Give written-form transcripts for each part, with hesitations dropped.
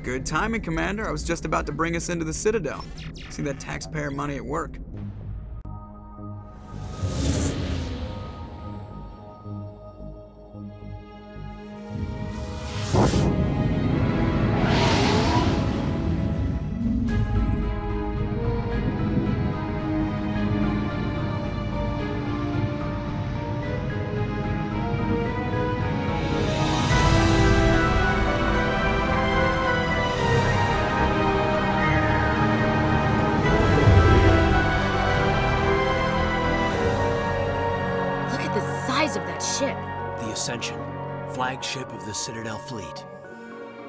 Good timing, Commander. I was just about to bring us into the Citadel. See that taxpayer money at work. Of that ship. The Ascension, flagship of the Citadel fleet.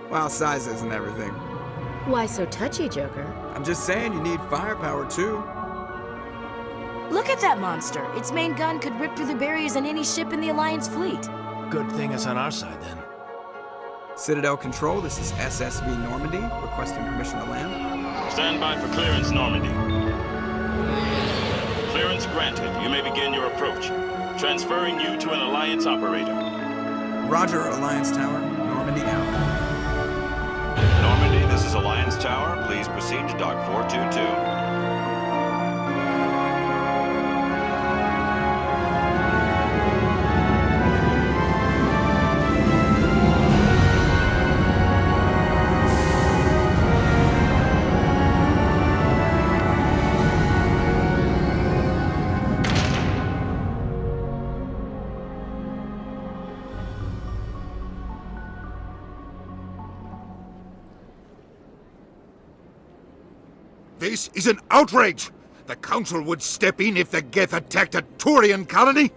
Well, size isn't everything. Why so touchy, Joker? I'm just saying you need firepower, too. Look at that monster. Its main gun could rip through the barriers in any ship in the Alliance fleet. Good thing it's on our side, then. Citadel Control, this is SSV Normandy, requesting permission to land. Stand by for clearance, Normandy. Clearance granted. You may begin your approach. Transferring you to an Alliance operator. Roger, Alliance Tower. Normandy out. Normandy, this is Alliance Tower. Please proceed to Dock 422. This is an outrage! The Council would step in if the Geth attacked a Turian colony?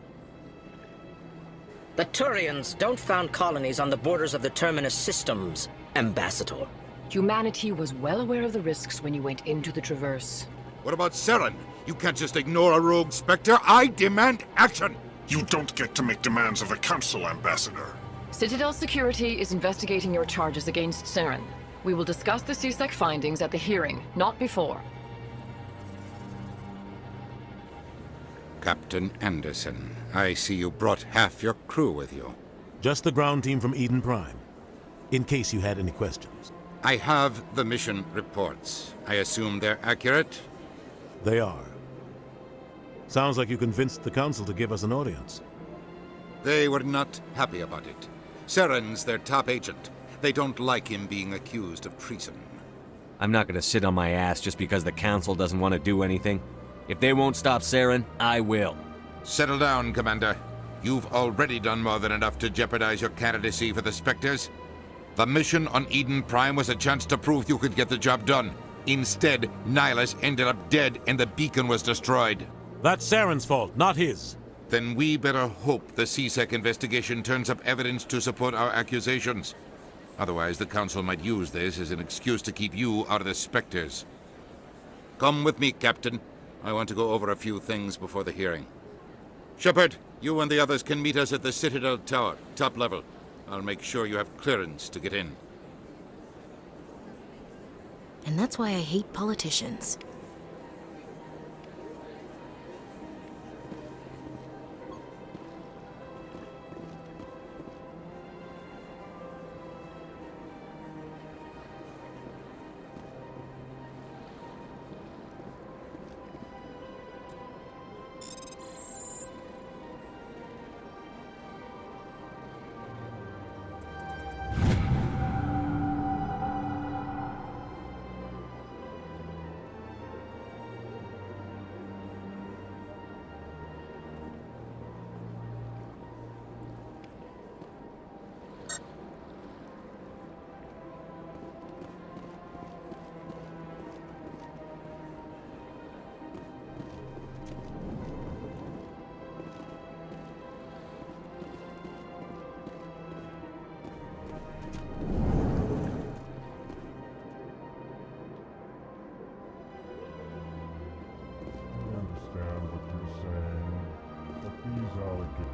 The Turians don't found colonies on the borders of the Terminus systems, Ambassador. Humanity was well aware of the risks when you went into the Traverse. What about Saren? You can't just ignore a rogue Spectre. I demand action! You don't get to make demands of the Council, Ambassador. Citadel Security is investigating your charges against Saren. We will discuss the CSEC findings at the hearing, not before. Captain Anderson, I see you brought half your crew with you. Just the ground team from Eden Prime, in case you had any questions. I have the mission reports. I assume they're accurate? They are. Sounds like you convinced the Council to give us an audience. They were not happy about it. Saren's their top agent. They don't like him being accused of treason. I'm not gonna sit on my ass just because the Council doesn't want to do anything. If they won't stop Saren, I will. Settle down, Commander. You've already done more than enough to jeopardize your candidacy for the Spectres. The mission on Eden Prime was a chance to prove you could get the job done. Instead, Nihilus ended up dead and the beacon was destroyed. That's Saren's fault, not his. Then we better hope the CSEC investigation turns up evidence to support our accusations. Otherwise, the Council might use this as an excuse to keep you out of the Spectres. Come with me, Captain. I want to go over a few things before the hearing. Shepard, you and the others can meet us at the Citadel Tower, top level. I'll make sure you have clearance to get in. And that's why I hate politicians.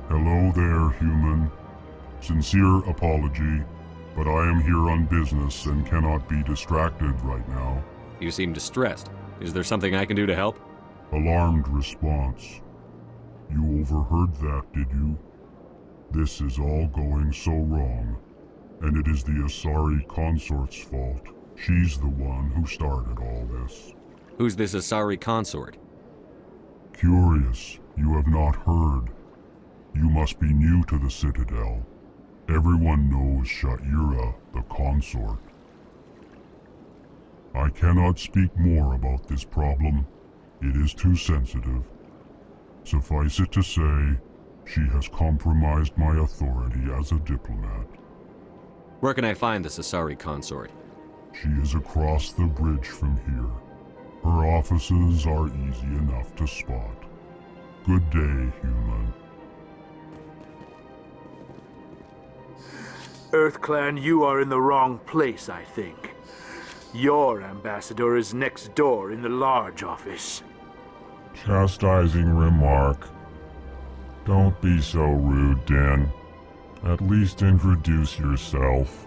Hello there, human. Sincere apology, but I am here on business and cannot be distracted right now. You seem distressed. Is there something I can do to help? Alarmed response. You overheard that, did you? This is all going so wrong. and it is the Asari consort's fault. She's the one who started all this. Who's this Asari consort? Curious, you have not heard. You must be new to the Citadel. Everyone knows Sha'ira, the consort. I cannot speak more about this problem. It is too sensitive. Suffice it to say, she has compromised my authority as a diplomat. Where can I find this Asari consort? She is across the bridge from here. Her offices are easy enough to spot. Good day, human. EarthClan, you are in the wrong place, I think. Your ambassador is next door in the large office. Chastising remark. Don't be so rude, Din. At least introduce yourself.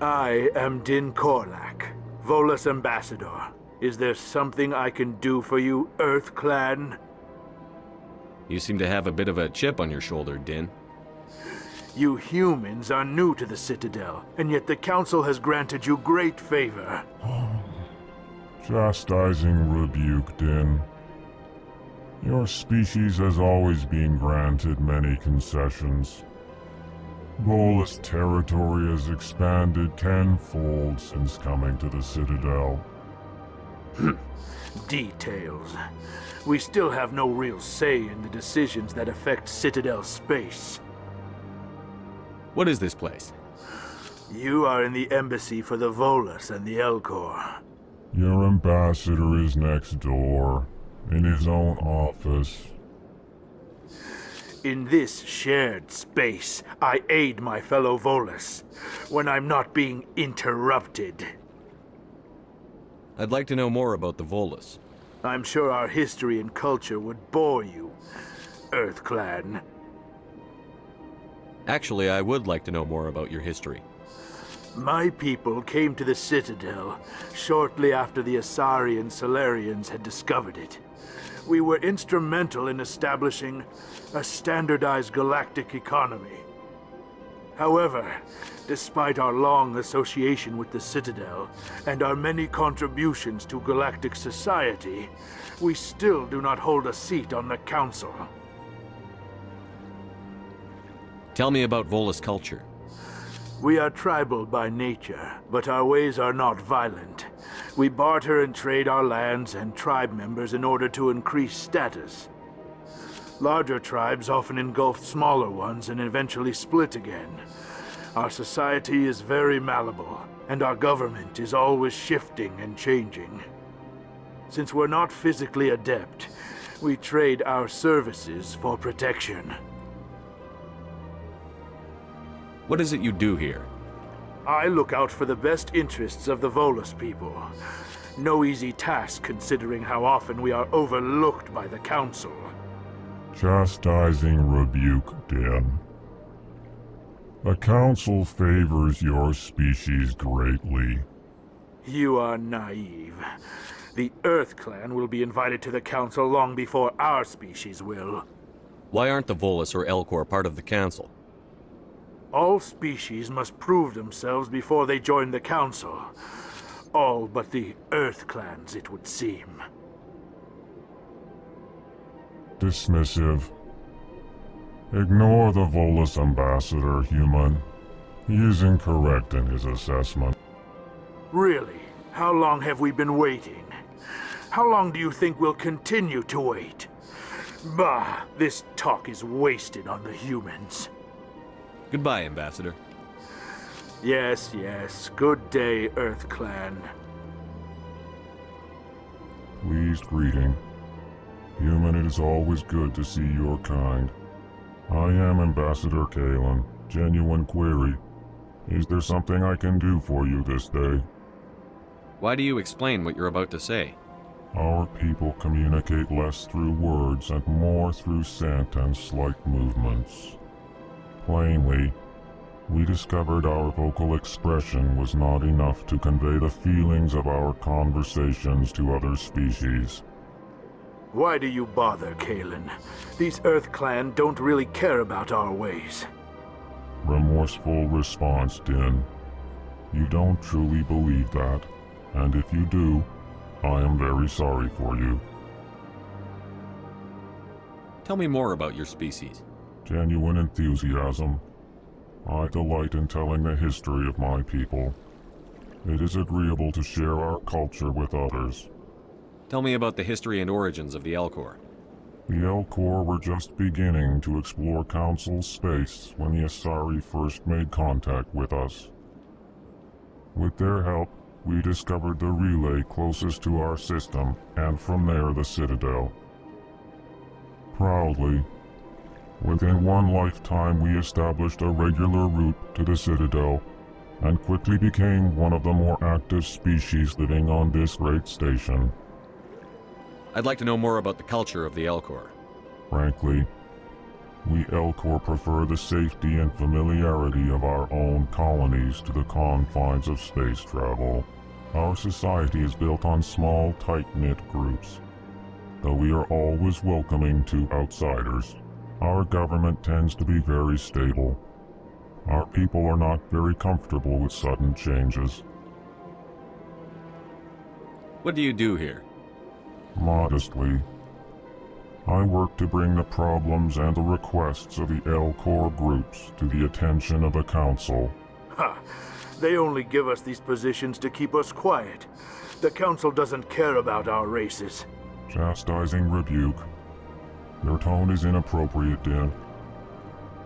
I am Din Korlak, Volus ambassador. Is there something I can do for you, EarthClan? You seem to have a bit of a chip on your shoulder, Din. You humans are new to the Citadel, and yet the Council has granted you great favor. Chastising rebuke, Din. Your species has always been granted many concessions. Volus territory has expanded tenfold since coming to the Citadel. Details. We still have no real say in the decisions that affect Citadel space. What is this place? You are in the embassy for the Volus and the Elcor. Your ambassador is next door, in his own office. In this shared space, I aid my fellow Volus when I'm not being interrupted. I'd like to know more about the Volus. I'm sure our history and culture would bore you, EarthClan. Actually, I would like to know more about your history. My people came to the Citadel shortly after the Asari and Solarians had discovered it. We were instrumental in establishing a standardized galactic economy. However, despite our long association with the Citadel and our many contributions to galactic society, we still do not hold a seat on the Council. Tell me about Volus culture. We are tribal by nature, but our ways are not violent. We barter and trade our lands and tribe members in order to increase status. Larger tribes often engulf smaller ones and eventually split again. Our society is very malleable, and our government is always shifting and changing. Since we're not physically adept, we trade our services for protection. What is it you do here? I look out for the best interests of the Volus people. No easy task considering how often we are overlooked by the Council. Chastising rebuke, Din. The Council favors your species greatly. You are naive. The EarthClan will be invited to the Council long before our species will. Why aren't the Volus or Elcor part of the Council? All species must prove themselves before they join the Council. All but the EarthClans, it would seem. Dismissive. Ignore the Volus ambassador, human. He is incorrect in his assessment. Really? How long have we been waiting? How long do you think we'll continue to wait? Bah, this talk is wasted on the humans. Goodbye, Ambassador. Yes, yes. Good day, EarthClan. Pleased greeting. Human, it is always good to see your kind. I am Ambassador Kalen. Genuine query. Is there something I can do for you this day? Why do you explain what you're about to say? Our people communicate less through words and more through scent and slight movements. Plainly, we discovered our vocal expression was not enough to convey the feelings of our conversations to other species. Why do you bother, Kalen? These Earth Clan don't really care about our ways. Remorseful response, Din. You don't truly believe that, and if you do, I am very sorry for you. Tell me more about your species. Genuine enthusiasm. I delight in telling the history of my people. It is agreeable to share our culture with others. Tell me about the history and origins of the Elcor. The Elcor were just beginning to explore Council space when the Asari first made contact with us. With their help, we discovered the relay closest to our system, and from there the Citadel. Proudly, within one lifetime we established a regular route to the Citadel, and quickly became one of the more active species living on this great station. I'd like to know more about the culture of the Elcor. Frankly, we Elcor prefer the safety and familiarity of our own colonies to the confines of space travel. Our society is built on small, tight-knit groups. Though we are always welcoming to outsiders, our government tends to be very stable. Our people are not very comfortable with sudden changes. What do you do here? Modestly, I work to bring the problems and the requests of the Elcor groups to the attention of the Council. Ha! They only give us these positions to keep us quiet. The Council doesn't care about our races. Chastising rebuke. Your tone is inappropriate, Din.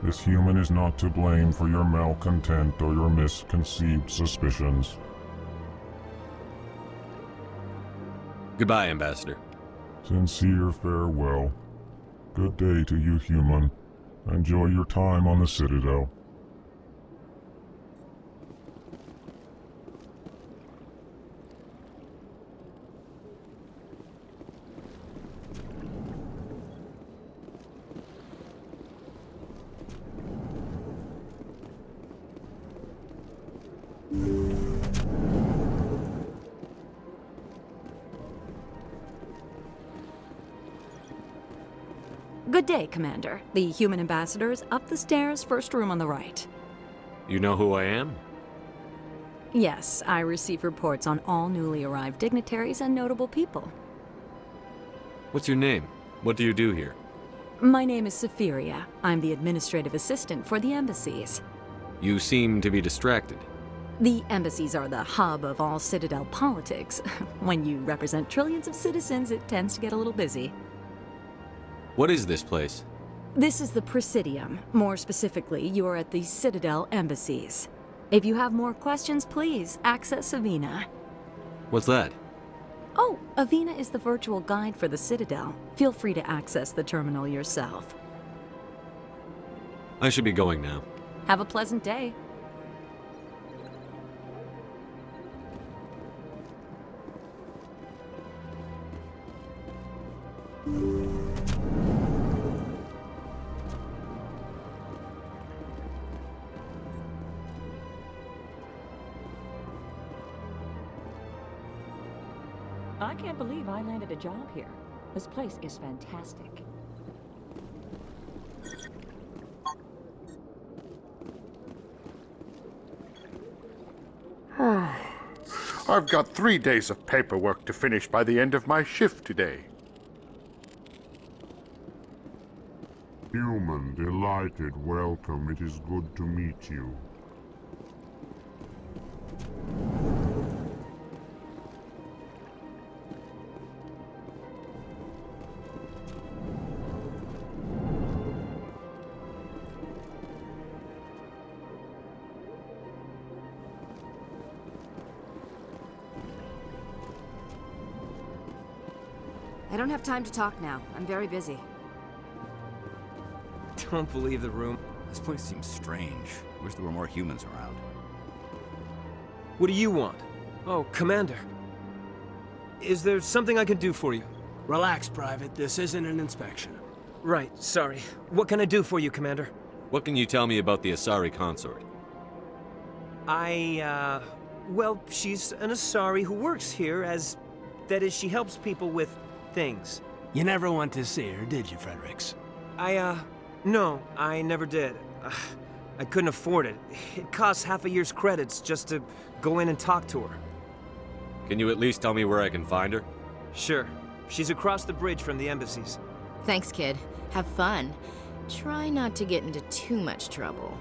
This human is not to blame for your malcontent or your misconceived suspicions. Goodbye, Ambassador. Sincere farewell. Good day to you, human. Enjoy your time on the Citadel. Good day, Commander. The human ambassador is up the stairs, first room on the right. You know who I am? Yes, I receive reports on all newly arrived dignitaries and notable people. What's your name? What do you do here? My name is Safiria. I'm the administrative assistant for the Embassies. You seem to be distracted. The Embassies are the hub of all Citadel politics. When you represent trillions of citizens, it tends to get a little busy. What is this place? This is the Presidium. More specifically, you are at the Citadel Embassies. If you have more questions, please access Avina. What's that? Oh, Avina is the virtual guide for the Citadel. Feel free to access the terminal yourself. I should be going now. Have a pleasant day. I can't believe I landed a job here. This place is fantastic. I've got 3 days of paperwork to finish by the end of my shift today. Human, delighted, welcome. It is good to meet you. I don't have time to talk now. I'm very busy. Don't believe the room. This place seems strange. Wish there were more humans around. What do you want? Oh, Commander. Is there something I can do for you? Relax, Private. This isn't an inspection. Right, sorry. What can I do for you, Commander? What can you tell me about the Asari consort? Well, she's an Asari who works here as... That is, she helps people with things. You never went to see her, did you, Fredericks? No, I never did. I couldn't afford it. It costs half a year's credits just to go in and talk to her. Can you at least tell me where I can find her? Sure. She's across the bridge from the Embassies. Thanks, kid. Have fun. Try not to get into too much trouble.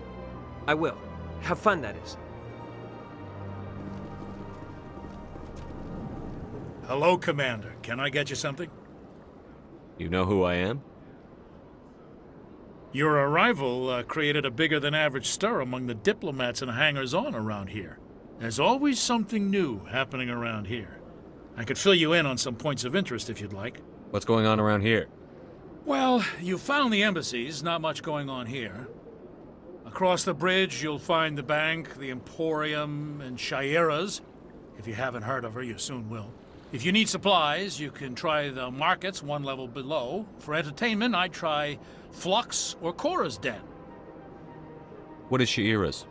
I will. Have fun, that is. Hello, Commander. Can I get you something? You know who I am? Your arrival created a bigger-than-average stir among the diplomats and hangers-on around here. There's always something new happening around here. I could fill you in on some points of interest if you'd like. What's going on around here? Well, you found the embassies, not much going on here. Across the bridge, you'll find the bank, the Emporium, and Shaira's. If you haven't heard of her, you soon will. If you need supplies, you can try the markets one level below. For entertainment, I'd try Flux or Cora's Den. What is Shaira's?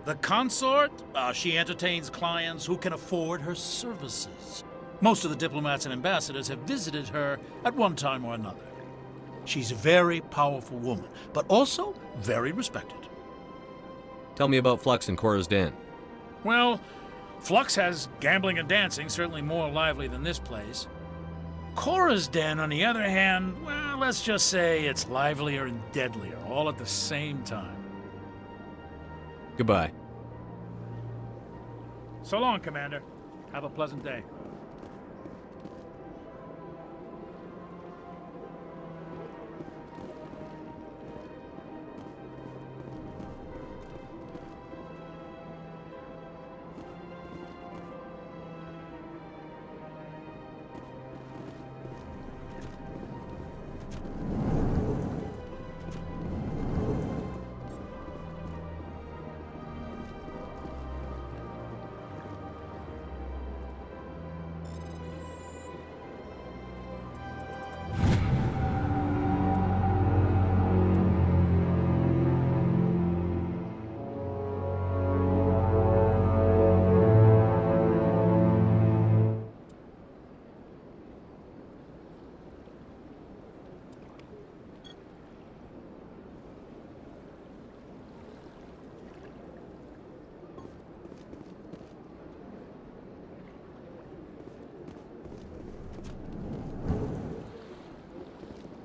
The consort, she entertains clients who can afford her services. Most of the diplomats and ambassadors have visited her at one time or another. She's a very powerful woman, but also very respected. Tell me about Flux and Cora's Den. Well, Flux has gambling and dancing, certainly more lively than this place. Cora's Den, on the other hand, well, let's just say it's livelier and deadlier, all at the same time. Goodbye. So long, Commander. Have a pleasant day.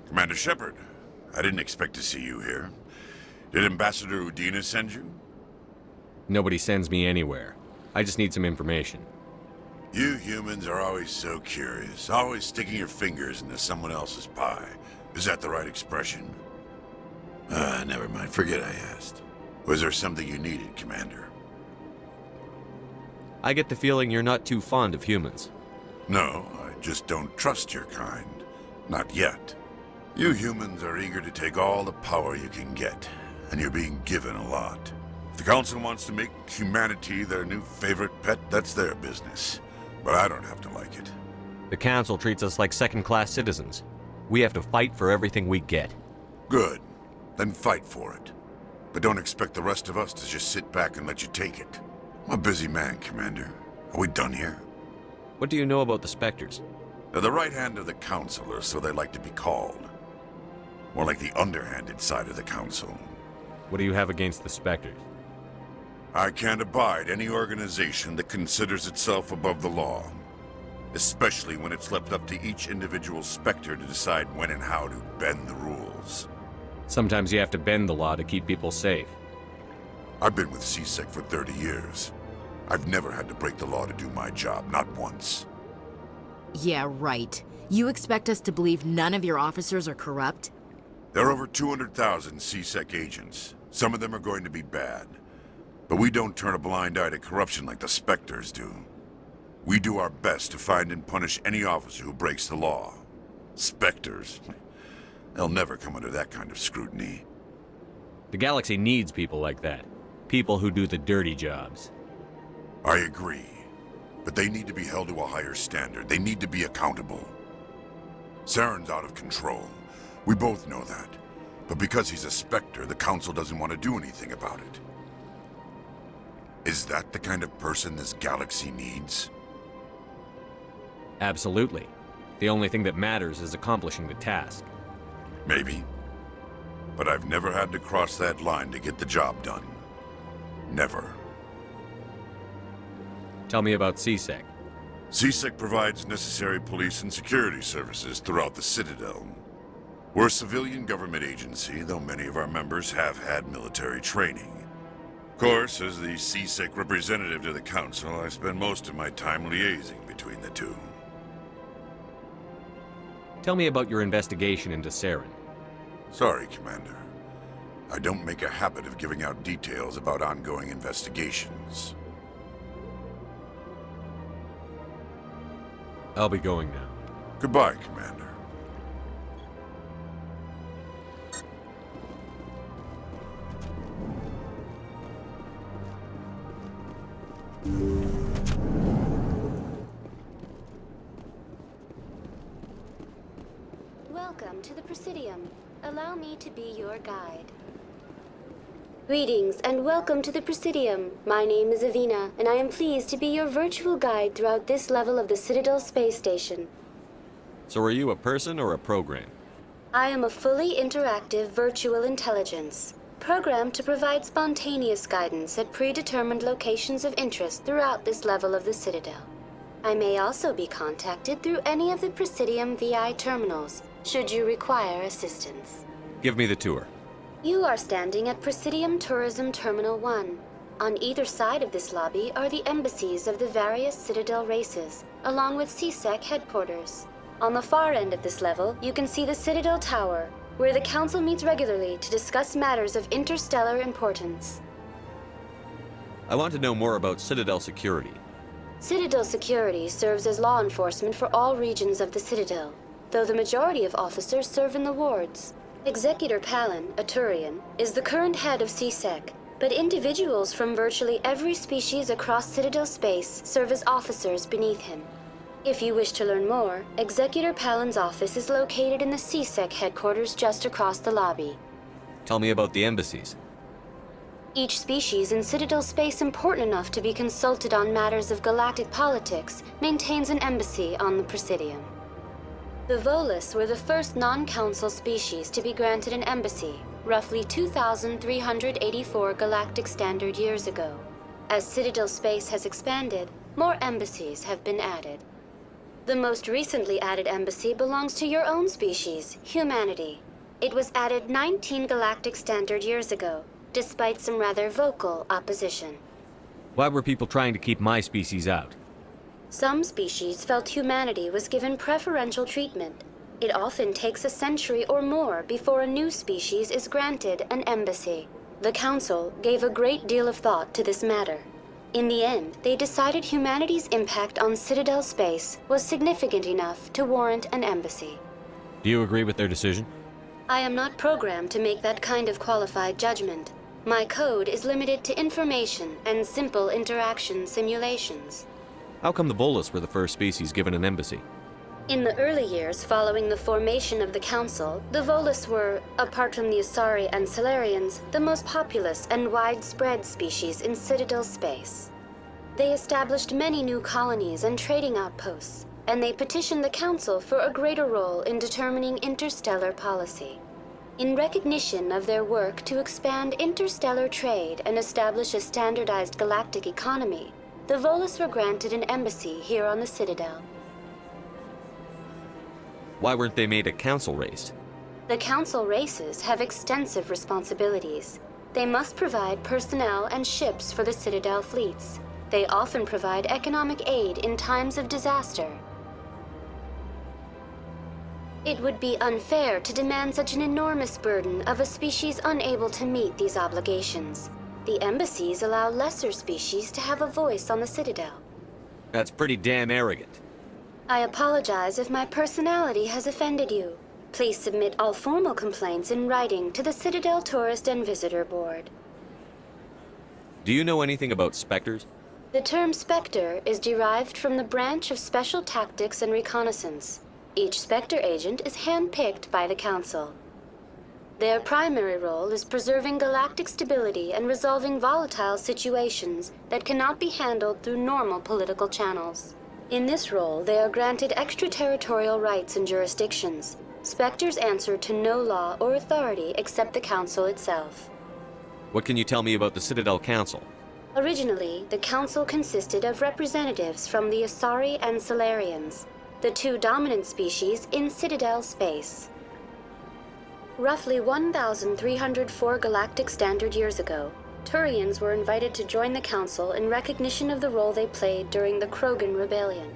Commander Shepard, I didn't expect to see you here. Did Ambassador Udina send you? Nobody sends me anywhere. I just need some information. You humans are always so curious, always sticking your fingers into someone else's pie. Is that the right expression? Never mind. Forget I asked. Was there something you needed, Commander? I get the feeling you're not too fond of humans. No, I just don't trust your kind. Not yet. You humans are eager to take all the power you can get, and you're being given a lot. If the Council wants to make humanity their new favorite pet, that's their business. But I don't have to like it. The Council treats us like second-class citizens. We have to fight for everything we get. Good. Then fight for it. But don't expect the rest of us to just sit back and let you take it. I'm a busy man, Commander. Are we done here? What do you know about the Spectres? They're the right hand of the Council, or so they like to be called. More like the underhanded side of the Council. What do you have against the Spectres? I can't abide any organization that considers itself above the law. Especially when it's left up to each individual Spectre to decide when and how to bend the rules. Sometimes you have to bend the law to keep people safe. I've been with CSEC for 30 years. I've never had to break the law to do my job, not once. Yeah, right. You expect us to believe none of your officers are corrupt? There are over 200,000 CSEC agents. Some of them are going to be bad. But we don't turn a blind eye to corruption like the Spectres do. We do our best to find and punish any officer who breaks the law. Spectres. They'll never come under that kind of scrutiny. The galaxy needs people like that. People who do the dirty jobs. I agree. But they need to be held to a higher standard. They need to be accountable. Saren's out of control. We both know that. But because he's a Spectre, the Council doesn't want to do anything about it. Is that the kind of person this galaxy needs? Absolutely. The only thing that matters is accomplishing the task. Maybe. But I've never had to cross that line to get the job done. Never. Tell me about CSEC. CSEC provides necessary police and security services throughout the Citadel. We're a civilian government agency, though many of our members have had military training. Of course, as the CSEC representative to the Council, I spend most of my time liaising between the two. Tell me about your investigation into Saren. Sorry, Commander. I don't make a habit of giving out details about ongoing investigations. I'll be going now. Goodbye, Commander. Welcome to the Presidium. Allow me to be your guide. Greetings and welcome to the Presidium. My name is Avina, and I am pleased to be your virtual guide throughout this level of the Citadel space station. So are you a person or a program? I am a fully interactive virtual intelligence, programmed to provide spontaneous guidance at predetermined locations of interest throughout this level of the Citadel. I may also be contacted through any of the Presidium VI terminals, should you require assistance. Give me the tour. You are standing at Presidium Tourism Terminal 1. On either side of this lobby are the embassies of the various Citadel races, along with CSEC headquarters. On the far end of this level, you can see the Citadel Tower, where the Council meets regularly to discuss matters of interstellar importance. I want to know more about Citadel security. Citadel security serves as law enforcement for all regions of the Citadel, though the majority of officers serve in the wards. Executor Palin, a Turian, is the current head of CSEC, but individuals from virtually every species across Citadel space serve as officers beneath him. If you wish to learn more, Executor Palin's office is located in the CSEC headquarters just across the lobby. Tell me about the embassies. Each species in Citadel space important enough to be consulted on matters of galactic politics maintains an embassy on the Presidium. The Volus were the first non-council species to be granted an embassy, roughly 2,384 galactic standard years ago. As Citadel space has expanded, more embassies have been added. The most recently added embassy belongs to your own species, humanity. It was added 19 galactic standard years ago, despite some rather vocal opposition. Why were people trying to keep my species out? Some species felt humanity was given preferential treatment. It often takes a century or more before a new species is granted an embassy. The Council gave a great deal of thought to this matter. In the end, they decided humanity's impact on Citadel space was significant enough to warrant an embassy. Do you agree with their decision? I am not programmed to make that kind of qualified judgment. My code is limited to information and simple interaction simulations. How come the Volus were the first species given an embassy? In the early years following the formation of the Council, the Volus were, apart from the Asari and Solarians, the most populous and widespread species in Citadel space. They established many new colonies and trading outposts, and they petitioned the Council for a greater role in determining interstellar policy. In recognition of their work to expand interstellar trade and establish a standardized galactic economy, the Volus were granted an embassy here on the Citadel. Why weren't they made a council race? The Council races have extensive responsibilities. They must provide personnel and ships for the Citadel fleets. They often provide economic aid in times of disaster. It would be unfair to demand such an enormous burden of a species unable to meet these obligations. The embassies allow lesser species to have a voice on the Citadel. That's pretty damn arrogant. I apologize if my personality has offended you. Please submit all formal complaints in writing to the Citadel Tourist and Visitor Board. Do you know anything about Spectres? The term Spectre is derived from the branch of Special Tactics and Reconnaissance. Each Spectre agent is handpicked by the Council. Their primary role is preserving galactic stability and resolving volatile situations that cannot be handled through normal political channels. In this role, they are granted extraterritorial rights and jurisdictions. Spectres answer to no law or authority except the Council itself. What can you tell me about the Citadel Council? Originally, the Council consisted of representatives from the Asari and Solarians, the two dominant species in Citadel space. Roughly 1,304 galactic standard years ago, Turians were invited to join the Council in recognition of the role they played during the Krogan Rebellion.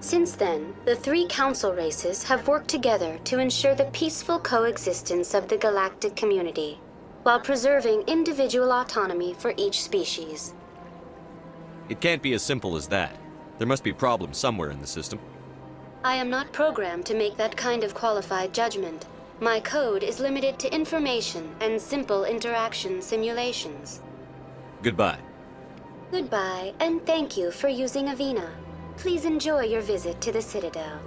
Since then, the three Council races have worked together to ensure the peaceful coexistence of the galactic community, while preserving individual autonomy for each species. It can't be as simple as that. There must be problems somewhere in the system. I am not programmed to make that kind of qualified judgment. My code is limited to information and simple interaction simulations. Goodbye. Goodbye, and thank you for using Avina. Please enjoy your visit to the Citadel.